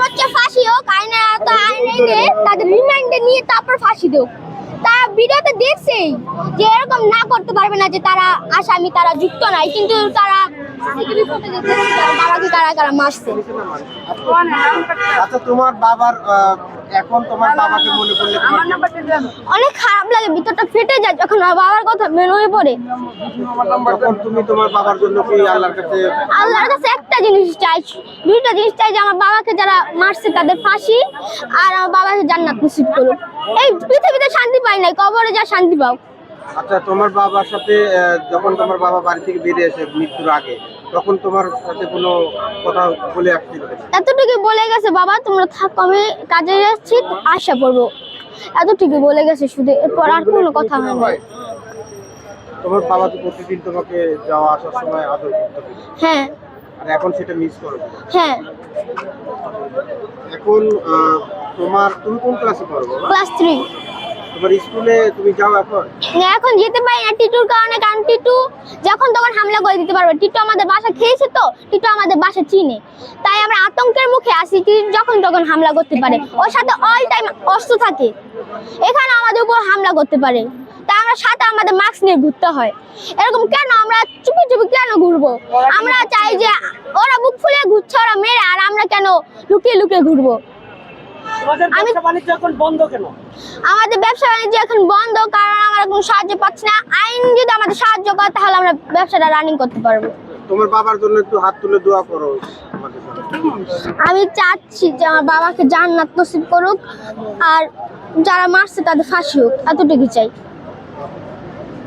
হচ্ছে ফাঁসি হোক, আইনে তাদের রিমান্ডে নিয়ে তারপর ফাঁসি দেব। তারা ভিডিওতে দেখছেই যে এরকম না করতে পারবে না, যে তারা আসামি, তারা যুক্ত নাই, কিন্তু তারা সিসিটিভি ফুটেজে দেখছে তার বাবাকে কারা কারা মারছে। আচ্ছা, তোমার বাবার এখন তোমার বাবাকে মনে করলে অনেক খারাপ লাগে, ভিতরটা ফেটে যায় যখন আমার বাবার কথা বের হয়ে পড়ে। তখন তুমি তোমার বাবার জন্য কি আল্লাহর কাছে একটা জিনিস চাই, দুইটা জিনিস চাই, যে আমার বাবাকে যারা মারছে তাদের ফাঁসি, আর আমার বাবাকে জান্নাত নসিব করুক। এই পৃথিবীতে শান্তি পাই নাই, কবরে যা শান্তি পাও। আচ্ছা, তোমার বাবার সাথে যখন তোমার বাবা বাড়ি থেকে বেরিয়ে এসে মৃত্যুর আগে, তখন তোমার সাথে কোনো কথা বলে আসছিল? এতটুকু বলে গেছে, বাবা তোমরা থাকো, আমি কাজে যাচ্ছি, আশা করবো, এতটুকু বলে গেছে শুধু, এরপর আর কোনো কথা হয় না। তোমার বাবা তো প্রতিদিন তোমাকে যাওয়া আসার সময় আদর করতো, হ্যাঁ আর এখন সেটা মিস করো? হ্যাঁ। এখন তুমি কোন ক্লাসে পড়ো বাবা? ক্লাস 3। তোমার স্কুলে তুমি যাও এখন? এখন যেতে পারি না টিটুর কারণে, কারণ টিটু যখন তখন হামলা করে দিতে পারবে। টিটু আমাদের বাসা খেয়েছে, তো টিটু আমাদের বাসা চিনে, তাই আমরা আতঙ্কের মুখে আছি। টিটু যখন তখন হামলা করতে পারে, ওর সাথে অল টাইম অস্ত্র থাকে, এখানে আমাদের উপর হামলা করতে পারে, তাই আমরা সাথে আমাদের মাস্ক নিয়ে ঘুরতে হয়। এরকম কেন আমরা চুপি চুপি কেন ঘুরবো? আমরা চাই যে ওরা বুক ফুলে ঘুরছে, ওরা মেরে, আর আমরা কেন লুকিয়ে লুকিয়ে ঘুরবো? আমাদের ব্যবসা বাণিজ্য এখন বন্ধ, কারণ আমরা কোনো সাহায্য পাচ্ছি না। আইন যদি আমাদের সাহায্য করে তাহলে আমরা ব্যবসাটা রানিং করতে পারবো। তোমার বাবার জন্য একটু হাত তুলে দোয়া করো। আমি চাচ্ছি যে আমার বাবাকে জান্নাত নসিব করুক, আর যারা মারছে তাদের ফাঁসি হোক, এতটুকু চাই।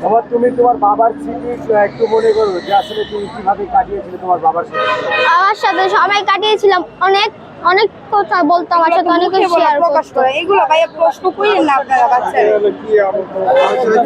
আবার তুমি তোমার বাবার স্মৃতি একটু মনে করো, যে আসলে তুমি কিভাবে কাটিয়েছিলে তোমার বাবার সাথে? আমার সাথে সময় কাটিয়েছিলাম, অনেক অনেক কথা বলতো আমার সাথে, অনেক শেয়ার করতো। এইগুলো ভাইয়া প্রশ্ন করেন না আপনারা বাচ্চারা।